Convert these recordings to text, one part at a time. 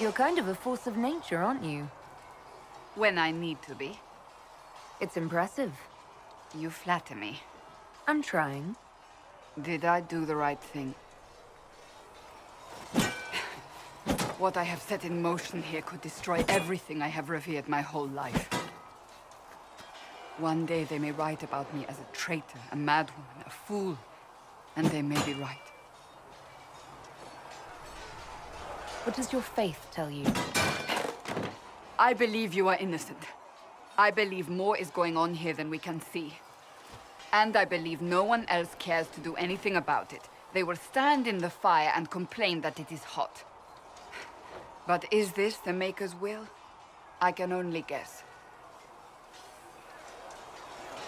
You're kind of a force of nature, aren't you? When I need to be. It's impressive. You flatter me. I'm trying. Did I do the right thing? What I have set in motion here could destroy everything I have revered my whole life. One day they may write about me as a traitor, a madwoman, a fool. And they may be right. What does your faith tell you? I believe you are innocent. I believe more is going on here than we can see. And I believe no one else cares to do anything about it. They will stand in the fire and complain that it is hot. But is this the Maker's will? I can only guess.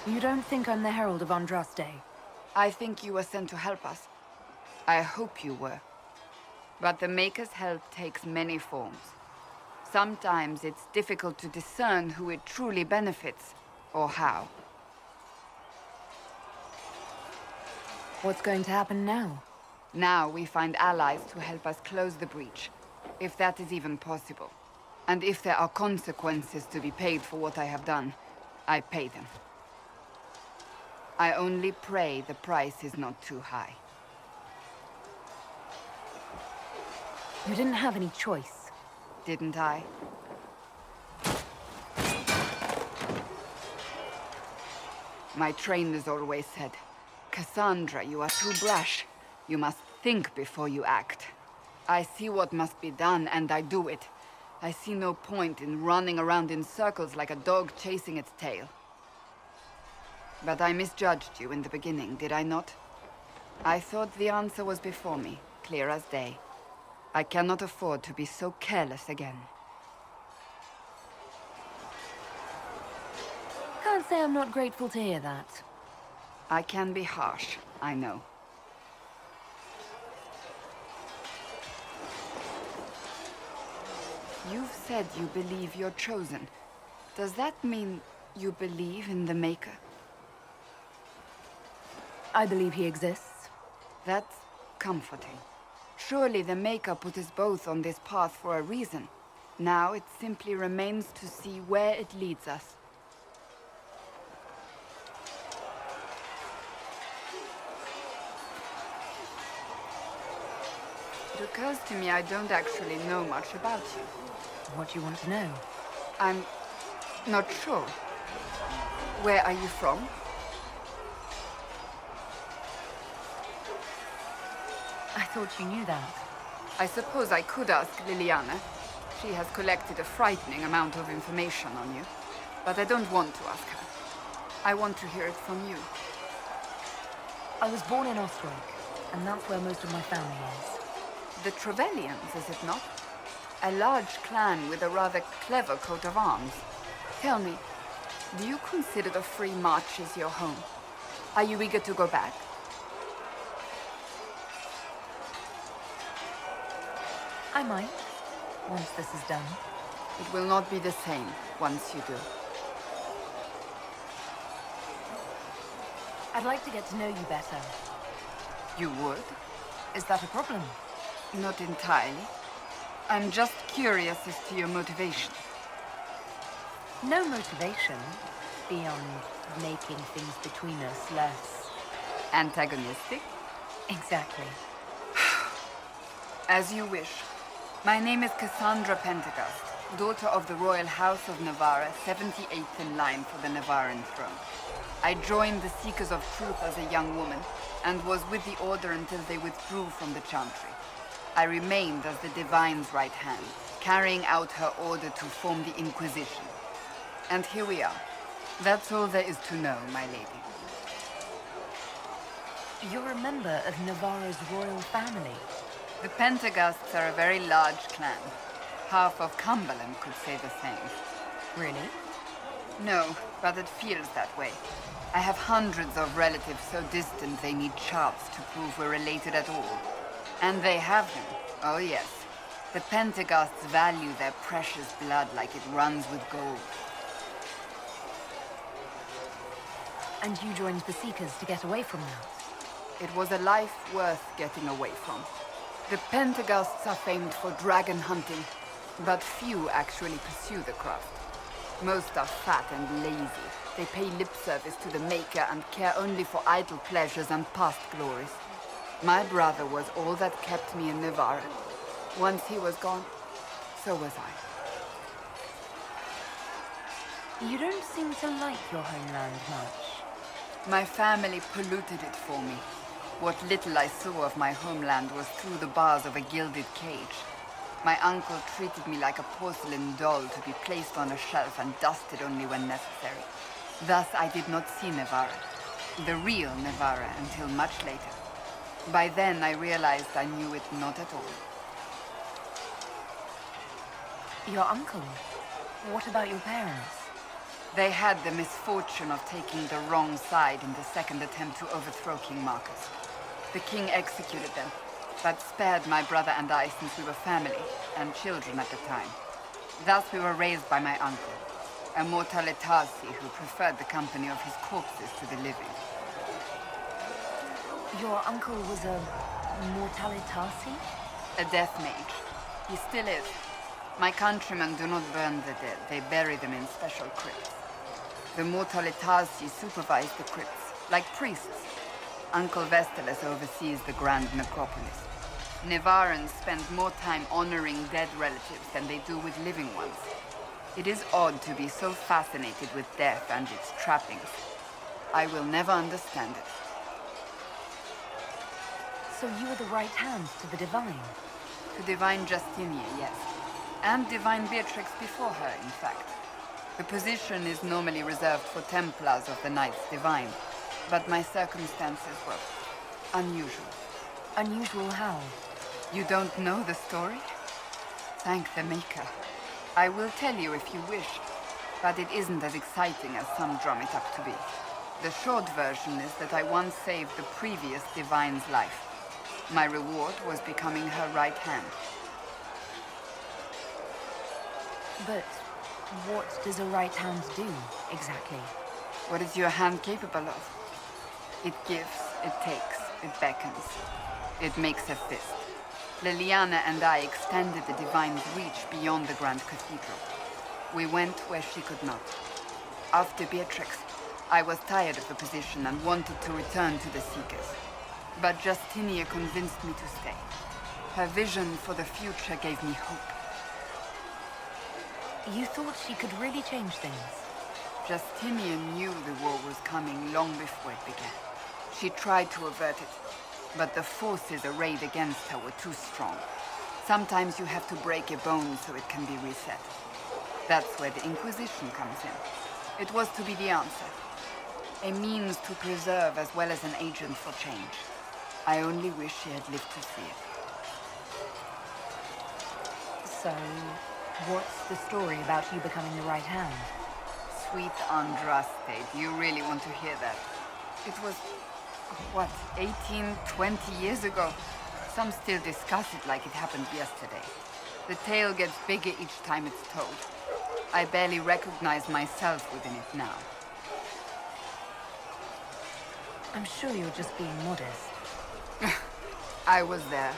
You don't think I'm the Herald of Andraste? I think you were sent to help us. I hope you were. But the Maker's help takes many forms. Sometimes it's difficult to discern who it truly benefits, or how. What's going to happen now? Now we find allies to help us close the breach, if that is even possible. And if there are consequences to be paid for what I have done, I pay them. I only pray the price is not too high. You didn't have any choice. Didn't I? My trainers always said, Cassandra, you are too brash. You must think before you act. I see what must be done, and I do it. I see no point in running around in circles like a dog chasing its tail. But I misjudged you in the beginning, did I not? I thought the answer was before me, clear as day. I cannot afford to be so careless again. Can't say I'm not grateful to hear that. I can be harsh, I know. You've said you believe you're chosen. Does that mean you believe in the Maker? I believe he exists. That's comforting. Surely the Maker put us both on this path for a reason. Now it simply remains to see where it leads us. It occurs to me I don't actually know much about you. What do you want to know? I'm not sure. Where are you from? I thought you knew that. I suppose I could ask Liliana. She has collected a frightening amount of information on you. But I don't want to ask her. I want to hear it from you. I was born in Ostroik, and that's where most of my family is. The Trevellians, is it not? A large clan with a rather clever coat of arms. Tell me, do you consider the Free Marches your home? Are you eager to go back? I might, once this is done. It will not be the same once you do. I'd like to get to know you better. You would? Is that a problem? Not entirely. I'm just curious as to your motivation. No motivation beyond making things between us less... Antagonistic? Exactly. As you wish. My name is Cassandra Pentecost, daughter of the Royal House of Navarra, 78th in line for the Navarran throne. I joined the Seekers of Truth as a young woman, and was with the Order until they withdrew from the Chantry. I remained as the Divine's right hand, carrying out her order to form the Inquisition. And here we are. That's all there is to know, my lady. You're a member of Navarra's royal family. The Pentecosts are a very large clan. Half of Cumberland could say the same. Really? No, but it feels that way. I have hundreds of relatives so distant they need charts to prove we're related at all. And they have them. Oh yes. The Pentecosts value their precious blood like it runs with gold. And you joined the Seekers to get away from that? It was a life worth getting away from. The Pentecosts are famed for dragon hunting, But few actually pursue the craft. Most are fat and lazy. They pay lip service to the Maker and care only for idle pleasures and past glories. My brother was all that kept me in Navarre. Once he was gone, so was I. You don't seem to like your homeland much. My family polluted it for me. What little I saw of my homeland was through the bars of a gilded cage. My uncle treated me like a porcelain doll to be placed on a shelf and dusted only when necessary. Thus I did not see Navarre, the real Navarre, until much later. By then I realized I knew it not at all. Your uncle? What about your parents? They had the misfortune of taking the wrong side in the second attempt to overthrow King Marcus. The king executed them, but spared my brother and I since we were family and children at the time. Thus we were raised by my uncle, a mortalitasi who preferred the company of his corpses to the living. Your uncle was a mortalitasi? A death mage. He still is. My countrymen do not burn the dead, they bury them in special crypts. The mortalitasi supervise the crypts, like priests. Uncle Vestalis oversees the grand necropolis. Navarrans spend more time honoring dead relatives than they do with living ones. It is odd to be so fascinated with death and its trappings. I will never understand it. So you were the right hand to the Divine? To Divine Justinia, yes. And Divine Beatrix before her, in fact. The position is normally reserved for Templars of the Knights Divine, but my circumstances were unusual. Unusual how? You don't know the story? Thank the Maker. I will tell you if you wish, but it isn't as exciting as some drum it up to be. The short version is that I once saved the previous Divine's life. My reward was becoming her right hand. But what does a right hand do, exactly? What is your hand capable of? It gives, it takes, it beckons. It makes a fist. Liliana and I extended the Divine's reach beyond the Grand Cathedral. We went where she could not. After Beatrix, I was tired of the position and wanted to return to the Seekers. But Justinia convinced me to stay. Her vision for the future gave me hope. You thought she could really change things? Justinia knew the war was coming long before it began. She tried to avert it, but the forces arrayed against her were too strong. Sometimes you have to break a bone so it can be reset. That's where the Inquisition comes in. It was to be the answer. A means to preserve as well as an agent for change. I only wish she had lived to see it. So, what's the story about you becoming the right hand? Sweet Andraste, do you really want to hear that? It was, what, 18, 20 years ago? Some still discuss it like it happened yesterday. The tale gets bigger each time it's told. I barely recognize myself within it now. I'm sure you're just being modest. I was there.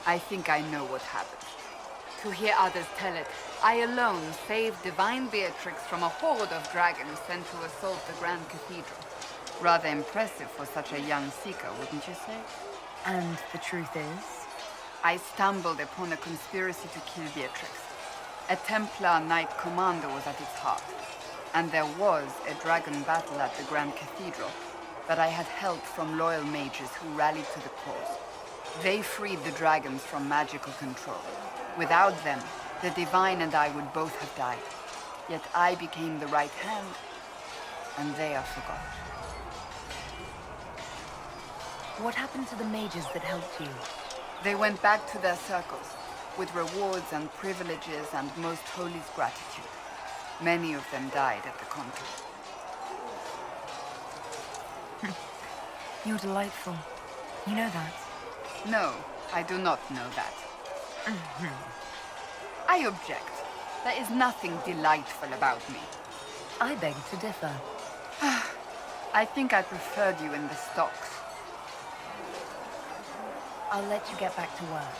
I think I know what happened. To hear others tell it, I alone saved Divine Beatrix from a horde of dragons sent to assault the Grand Cathedral. Rather impressive for such a young seeker, wouldn't you say? And the truth is? I stumbled upon a conspiracy to kill Beatrix. A Templar Knight Commander was at its heart. And there was a dragon battle at the Grand Cathedral, but I had help from loyal mages who rallied to the cause. They freed the dragons from magical control. Without them, the Divine and I would both have died. Yet I became the right hand, and they are forgotten. What happened to the mages that helped you? They went back to their circles, with rewards and privileges and most holy's gratitude. Many of them died at the conflict. You're delightful. You know that. No, I do not know that. I object. There is nothing delightful about me. I beg to differ. I think I preferred you in the stocks. I'll let you get back to work.